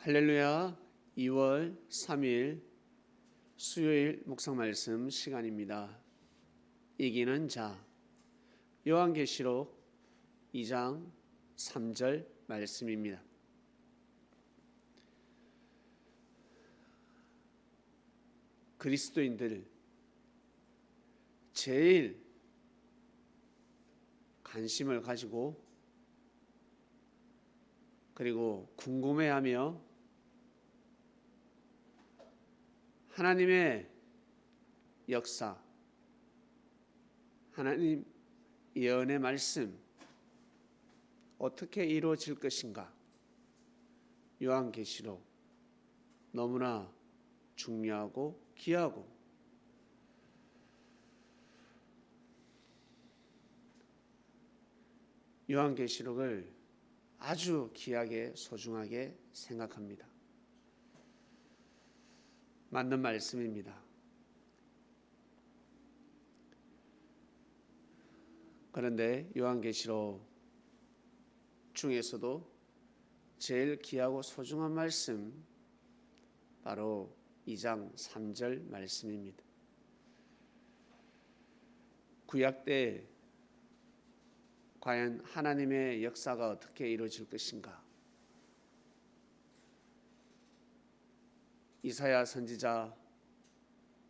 할렐루야. 2월 3일 수요일 묵상 말씀 시간입니다. 이기는 자, 요한계시록 2장 3절 말씀입니다. 그리스도인들 제일 관심을 가지고 그리고 궁금해하며 하나님의 역사, 하나님 예언의 말씀 어떻게 이루어질 것인가? 요한계시록 너무나 중요하고 귀하고 요한계시록을 아주 귀하게 소중하게 생각합니다. 맞는 말씀입니다. 그런데 요한계시록 중에서도 제일 귀하고 소중한 말씀 바로 2장 3절 말씀입니다. 구약 때 과연 하나님의 역사가 어떻게 이루어질 것인가? 이사야 선지자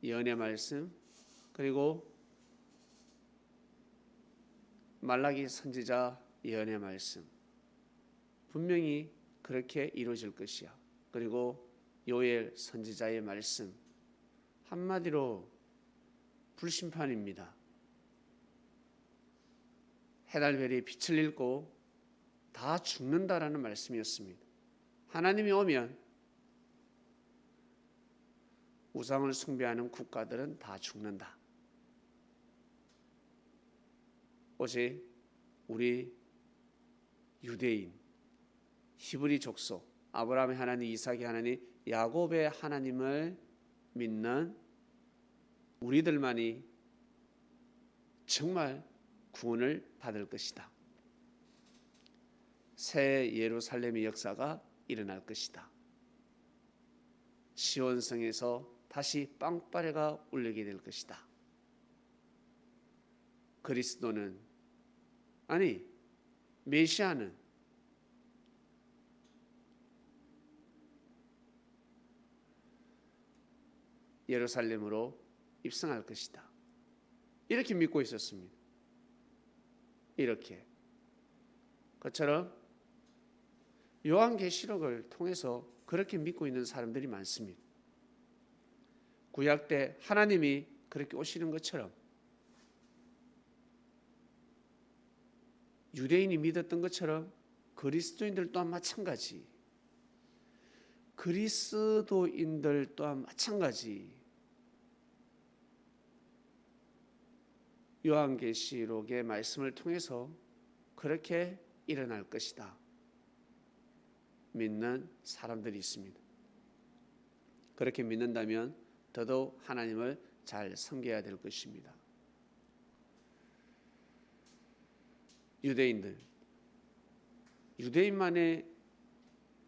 예언의 말씀 그리고 말라기 선지자 예언의 말씀 분명히 그렇게 이루어질 것이야. 그리고 요엘 선지자의 말씀 한마디로 불심판입니다. 해달별이 빛을 잃고 다 죽는다라는 말씀이었습니다. 하나님이 오면 우상을 숭배하는 국가들은 다 죽는다. 오직 우리 유대인, 히브리 족속, 아브라함의 하나님, 이삭의 하나님, 야곱의 하나님을 믿는 우리들만이 정말 구원을 받을 것이다. 새 예루살렘의 역사가 일어날 것이다. 시온성에서 다시 빵빠레가 울리게 될 것이다. 그리스도는 아니 메시아는 예루살렘으로 입성할 것이다. 이렇게 믿고 있었습니다. 이렇게 그처럼 요한계시록을 통해서 그렇게 믿고 있는 사람들이 많습니다. 구약 때 하나님이 그렇게 오시는 것처럼 유대인이 믿었던 것처럼 그리스도인들 또한 마찬가지. 그리스도인들 또한 마찬가지. 요한계시록의 말씀을 통해서 그렇게 일어날 것이다. 믿는 사람들이 있습니다. 그렇게 믿는다면 더더욱 하나님을 잘 섬겨야 될 것입니다.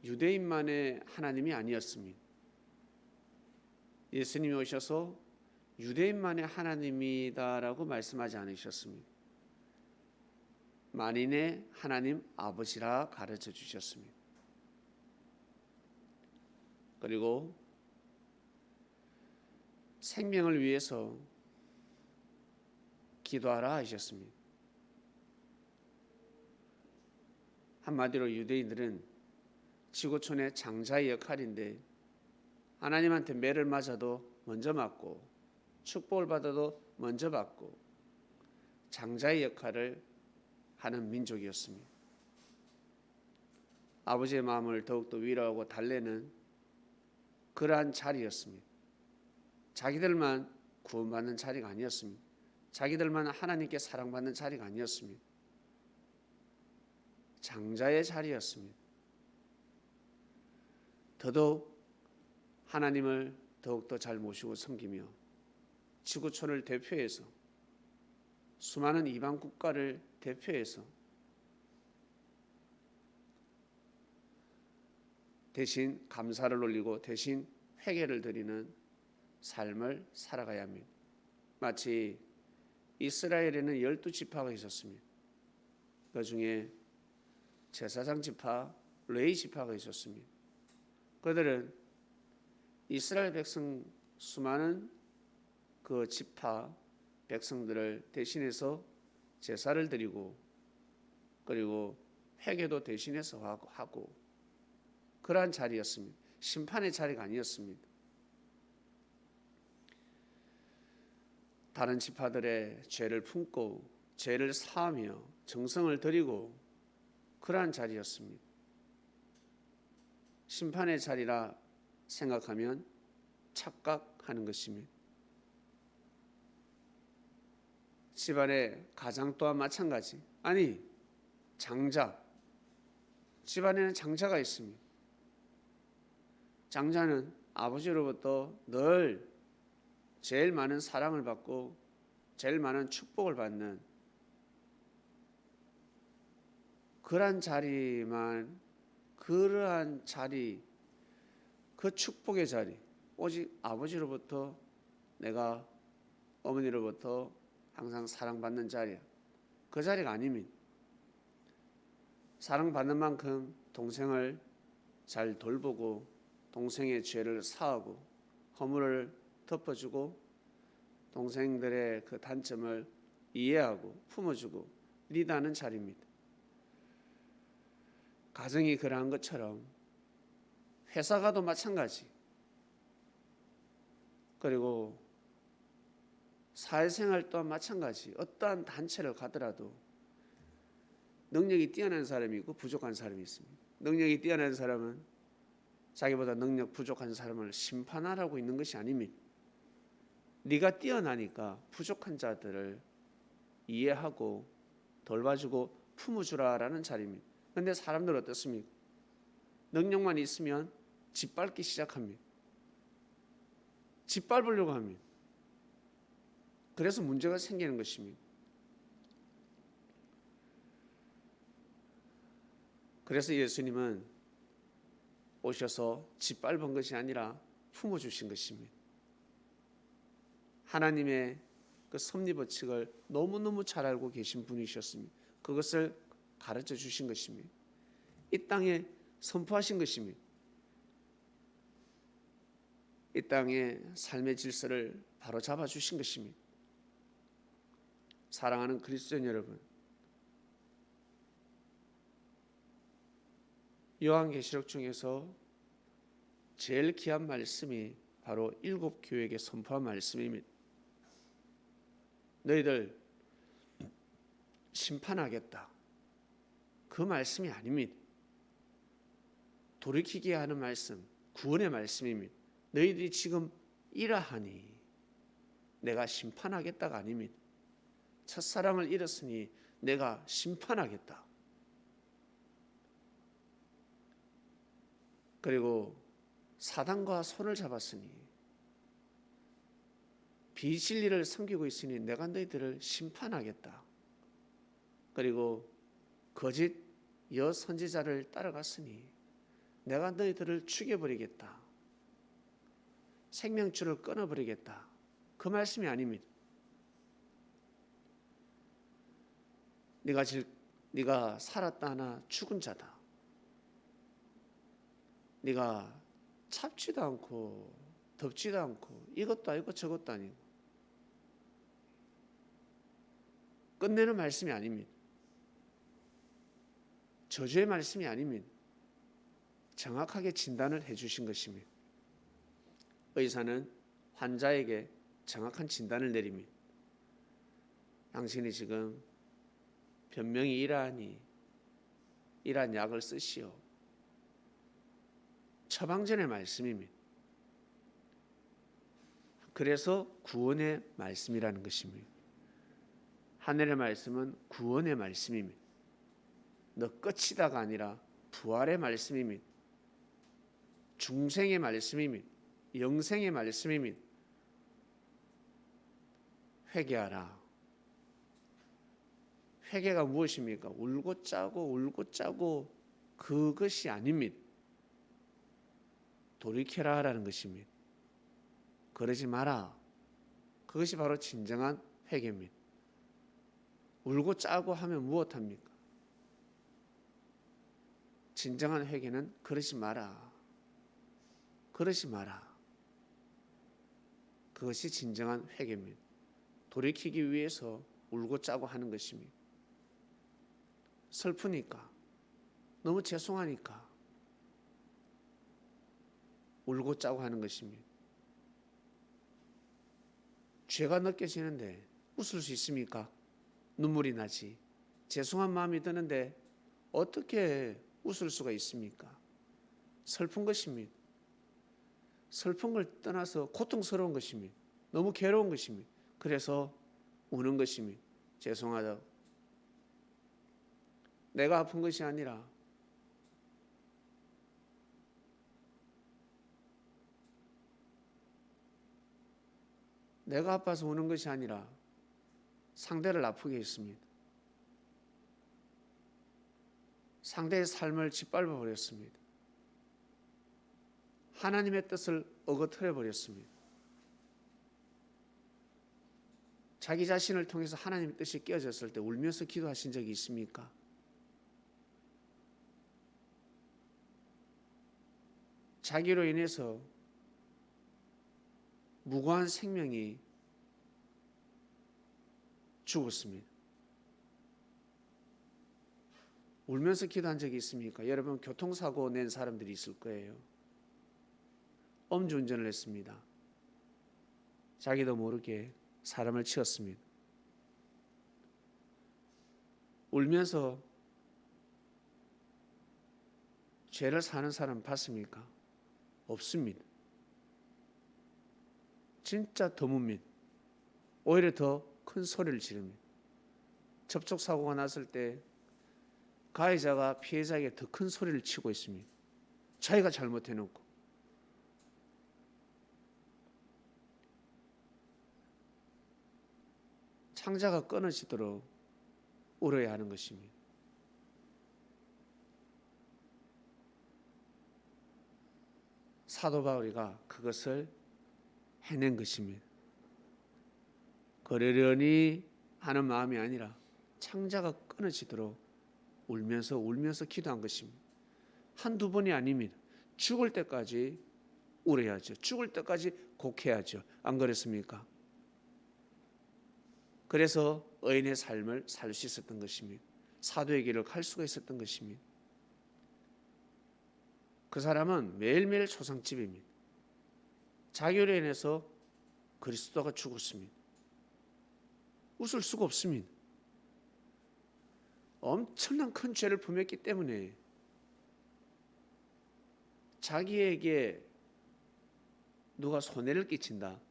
유대인만의 하나님이 아니었습니다. 예수님이 오셔서 유대인만의 하나님이다라고 말씀하지 않으셨습니다. 만인의 하나님 아버지라 가르쳐 주셨습니다. 그리고 생명을 위해서 기도하라 하셨습니다. 한마디로 유대인들은 지구촌의 장자의 역할인데 하나님한테 매를 맞아도 먼저 맞고 축복을 받아도 먼저 받고 장자의 역할을 하는 민족이었습니다. 아버지의 마음을 더욱더 위로하고 달래는 그러한 자리였습니다. 자기들만 구원받는 자리가 아니었습니다. 자기들만 하나님께 사랑받는 자리가 아니었습니다. 장자의 자리였습니다. 더더욱 하나님을 더욱더 잘 모시고 섬기며 지구촌을 대표해서 수많은 이방 국가를 대표해서 대신 감사를 올리고 대신 회개를 드리는 삶을 살아가야 합니다. 마치 이스라엘에는 12지파가 있었습니다. 그 중에 제사장 지파, 레위 지파가 있었습니다. 그들은 이스라엘 백성 수많은 그 지파 백성들을 대신해서 제사를 드리고 그리고 회개도 대신해서 하고 그러한 자리였습니다. 심판의 자리가 아니었습니다. 다른 지파들의 죄를 품고 죄를 사하며 정성을 드리고 그러한 자리였습니다. 심판의 자리라 생각하면 착각하는 것입니다. 집안의 가장 또한 마찬가지. 아니, 장자. 집안에는 장자가 있습니다. 장자는 아버지로부터 늘 제일 많은 사랑을 받고 제일 많은 축복을 받는 그러한 자리만, 그러한 자리, 그 축복의 자리, 오직 아버지로부터 내가 어머니로부터 항상 사랑받는 자리야. 그 자리가 아닙니다. 사랑받는 만큼 동생을 잘 돌보고 동생의 죄를 사하고 허물을 덮어주고 동생들의 그 단점을 이해하고 품어주고 리드하는 자리입니다. 가정이 그러한 것처럼 회사가도 마찬가지. 그리고 사회생활 또한 마찬가지. 어떠한 단체를 가더라도 능력이 뛰어난 사람이 있고 부족한 사람이 있습니다. 능력이 뛰어난 사람은 자기보다 능력 부족한 사람을 심판하라고 있는 것이 아닙니다. 네가 뛰어나니까 부족한 자들을 이해하고 돌봐주고 품어주라라는 자리입니다. 그런데 사람들 어떻습니까? 능력만 있으면 짓밟기 시작합니다. 짓밟으려고 합니다. 그래서 문제가 생기는 것입니다. 그래서 예수님은 오셔서 짓밟은 것이 아니라 품어주신 것입니다. 하나님의 그 섭리법칙을 너무너무 잘 알고 계신 분이셨습니다. 그것을 가르쳐 주신 것입니다. 이 땅에 선포하신 것입니다. 이 땅의 삶의 질서를 바로잡아 주신 것입니다. 사랑하는 그리스도인 여러분, 요한계시록 중에서 제일 귀한 말씀이 바로 7 교회에게 선포한 말씀입니다. 너희들 심판하겠다. 그 말씀이 아닙니다. 돌이키게 하는 말씀, 구원의 말씀입니다. 너희들이 지금 이러하니 내가 심판하겠다가 아닙니다. 첫사랑을 잃었으니 내가 심판하겠다. 그리고 사단과 손을 잡았으니 비진리를 섬기고 있으니 내가 너희들을 심판하겠다. 그리고 거짓 여선지자를 따라갔으니 내가 너희들을 죽여버리겠다. 생명줄을 끊어버리겠다. 그 말씀이 아닙니다. 네가 살았다 하나 죽은 자다. 네가 찹지도 않고 덥지도 않고 이것도 아니고 저것도 아니고 끝내는 말씀이 아닙니다. 저주의 말씀이 아닙니다. 정확하게 진단을 해주신 것입니다. 의사는 환자에게 정확한 진단을 내립니다. 당신이 지금 변명이 이러하니 이러한 약을 쓰시오. 처방전의 말씀입니다. 그래서 구원의 말씀이라는 것입니다. 하늘의 말씀은 구원의 말씀입니다. 너 끝이다가 아니라 부활의 말씀입니다. 중생의 말씀입니다. 영생의 말씀입니다. 회개하라. 회개가 무엇입니까? 울고 짜고 그것이 아닙니다. 돌이켜라 라는 것입니다. 그러지 마라. 그것이 바로 진정한 회개입니다. 울고 짜고 하면 무엇합니까? 진정한 회개는 그러지 마라. 그러지 마라. 그것이 진정한 회개입니다. 돌이키기 위해서 울고 짜고 하는 것입니다. 슬프니까, 너무 죄송하니까 울고 짜고 하는 것입니다. 죄가 느껴지는데 웃을 수 있습니까? 눈물이 나지. 죄송한 마음이 드는데 어떻게 웃을 수가 있습니까? 슬픈 것입니다. 슬픈 걸 떠나서 고통스러운 것입니다. 너무 괴로운 것입니다. 그래서 우는 것입니다. 죄송하다고. 내가 아픈 것이 아니라 내가 아파서 우는 것이 아니라 상대를 아프게 했습니다. 상대의 삶을 짓밟아 버렸습니다. 하나님의 뜻을 어거트려 버렸습니다. 자기 자신을 통해서 하나님의 뜻이 깨어졌을 때 울면서 기도하신 적이 있습니까? 자기로 인해서 무고한 생명이 죽었습니다. 울면서 기도한 적이 있습니까? 여러분, 교통사고 낸 사람들이 있을 거예요. 음주운전을 했습니다. 자기도 모르게 사람을 치었습니다. 울면서 죄를 사는 사람 봤습니까? 없습니다. 진짜 드뭅니다. 오히려 더 큰 소리를 지릅니다. 접촉사고가 났을 때 가해자가 피해자에게 더 큰 소리를 치고 있습니다. 자기가 잘못해놓고. 창자가 끊어지도록 울어야 하는 것입니다. 사도 바울이가 그것을 해낸 것입니다. 그러려니 하는 마음이 아니라 창자가 끊어지도록 울면서 기도한 것입니다. 한두 번이 아닙니다. 죽을 때까지 울어야죠. 죽을 때까지 곡해야죠. 안 그렇습니까? 그래서 의인의 삶을 살 수 있었던 것입니다. 사도의 길을 갈 수가 있었던 것입니다. 그 사람은 매일매일 초상집입니다. 자기로 인해서 그리스도가 죽었습니다. 웃을 수가 없습니다. 엄청난 큰 죄를 범했기 때문에 자기에게 누가 손해를 끼친다,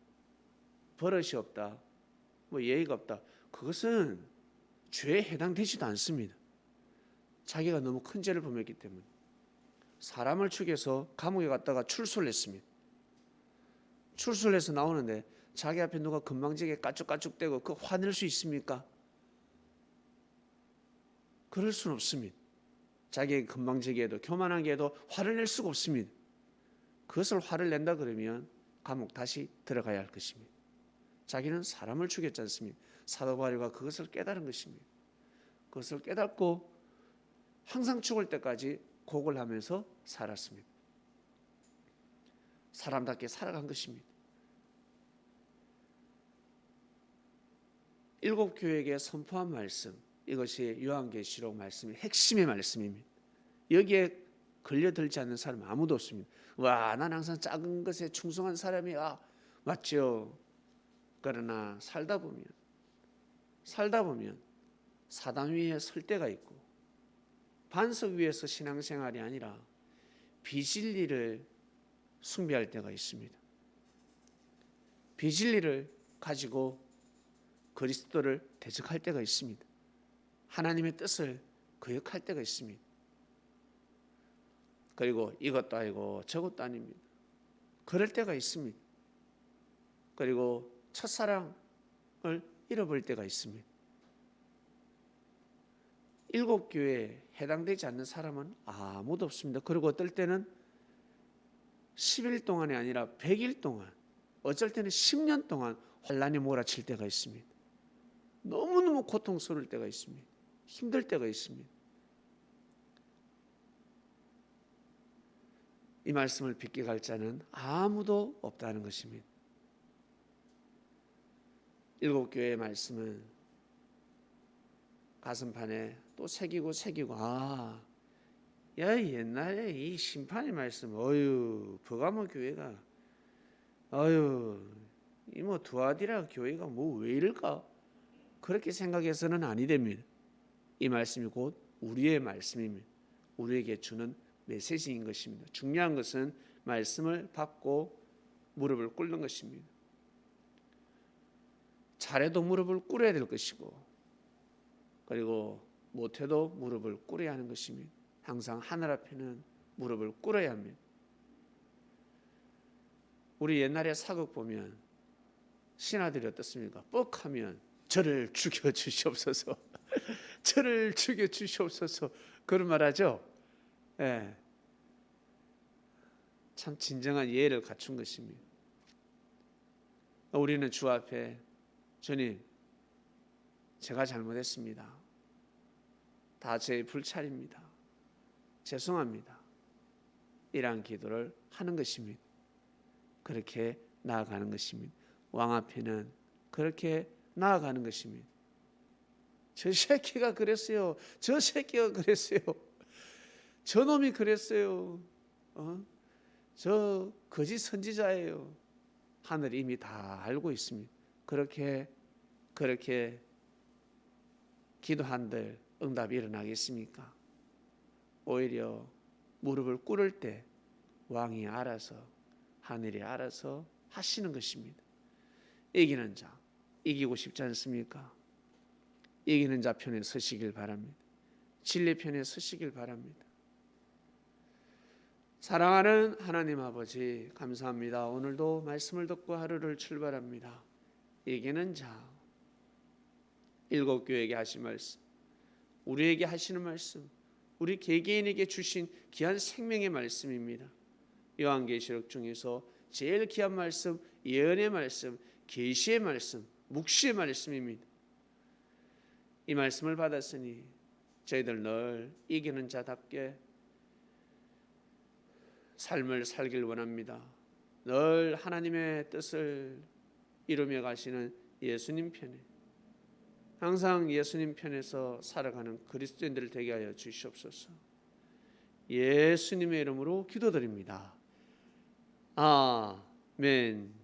버릇이 없다, 예의가 없다, 그것은 죄에 해당되지도 않습니다. 자기가 너무 큰 죄를 범했기 때문에 사람을 죽여서 감옥에 갔다가 출소를 했습니다. 출소를 해서 나오는데 자기 앞에 누가 건방지게 까쭉까쭉대고 그 화낼 수 있습니까? 그럴 수는 없습니다. 자기에게 건방지게 해도 교만하게 해도 화를 낼 수가 없습니다. 그것을 화를 낸다 그러면 감옥 다시 들어가야 할 것입니다. 자기는 사람을 죽였지 않습니까? 사도 바울이 그것을 깨달은 것입니다. 그것을 깨닫고 항상 죽을 때까지 곡을 하면서 살았습니다. 사람답게 살아간 것입니다. 7 교회에게 선포한 말씀, 이것이 요한계시록 말씀의 핵심의 말씀입니다. 여기에 걸려들지 않는 사람 아무도 없습니다. 와, 난 항상 작은 것에 충성한 사람이야. 맞죠? 그러나 살다 보면 사단 위에 설 때가 있고 반석 위에서 신앙생활이 아니라 비진리를 숭배할 때가 있습니다. 비진리를 가지고 그리스도를 대적할 때가 있습니다. 하나님의 뜻을 거역할 때가 있습니다. 그리고 이것도 아니고 저것도 아닙니다. 그럴 때가 있습니다. 그리고 첫사랑을 잃어버릴 때가 있습니다. 7 교회에 해당되지 않는 사람은 아무도 없습니다. 그리고 어떨 때는 10일 동안이 아니라 100일 동안, 어쩔 때는 10년 동안 환란이 몰아칠 때가 있습니다. 너무너무 고통스러울 때가 있습니다. 힘들 때가 있습니다. 이 말씀을 빗게 갈 자는 아무도 없다는 것입니다. 7교회의 말씀은 가슴판에 또 새기고 야, 옛날에 이 심판의 말씀, 버가모 교회가 이 뭐 두아디라 교회가 뭐 왜 이럴까? 그렇게 생각해서는 아니 됩니다. 이 말씀이 곧 우리의 말씀입니다. 우리에게 주는 메시지인 것입니다. 중요한 것은 말씀을 받고 무릎을 꿇는 것입니다. 잘해도 무릎을 꿇어야 될 것이고, 그리고 못해도 무릎을 꿇어야 하는 것입니다. 항상 하늘 앞에는 무릎을 꿇어야 합니다. 우리 옛날에 사극 보면 신하들이 어떻습니까? 뻑하면 저를 죽여 주시옵소서. 저를 죽여 주시옵소서. 그런 말 하죠. 예. 참 진정한 예를 갖춘 것입니다. 우리는 주 앞에 주님, 제가 잘못했습니다. 다 제 불찰입니다. 죄송합니다. 이러한 기도를 하는 것입니다. 그렇게 나아가는 것입니다. 왕 앞에는 그렇게 나아가는 것입니다. 저 새끼가 그랬어요. 저 새끼가 그랬어요. 저놈이 그랬어요. 저 거짓 선지자예요. 하늘이 이미 다 알고 있습니다. 그렇게 기도한들 응답이 일어나겠습니까? 오히려 무릎을 꿇을 때 왕이 알아서, 하늘이 알아서 하시는 것입니다. 이기는 자, 이기고 싶지 않습니까? 이기는 자 편에 서시길 바랍니다. 진리 편에 서시길 바랍니다. 사랑하는 하나님 아버지, 감사합니다. 오늘도 말씀을 듣고 하루를 출발합니다. 이기는 자, 7교회에게 하신 말씀, 우리에게 하시는 말씀, 우리 개개인에게 주신 귀한 생명의 말씀입니다. 요한계시록 중에서 제일 귀한 말씀, 예언의 말씀, 계시의 말씀, 묵시의 말씀입니다. 이 말씀을 받았으니 저희들 늘 이기는 자답게 삶을 살길 원합니다. 늘 하나님의 뜻을 이루며 가시는 예수님 편에, 항상 예수님 편에서 살아가는 그리스도인들 되게 하여 주시옵소서. 예수님의 이름으로 기도드립니다. 아멘.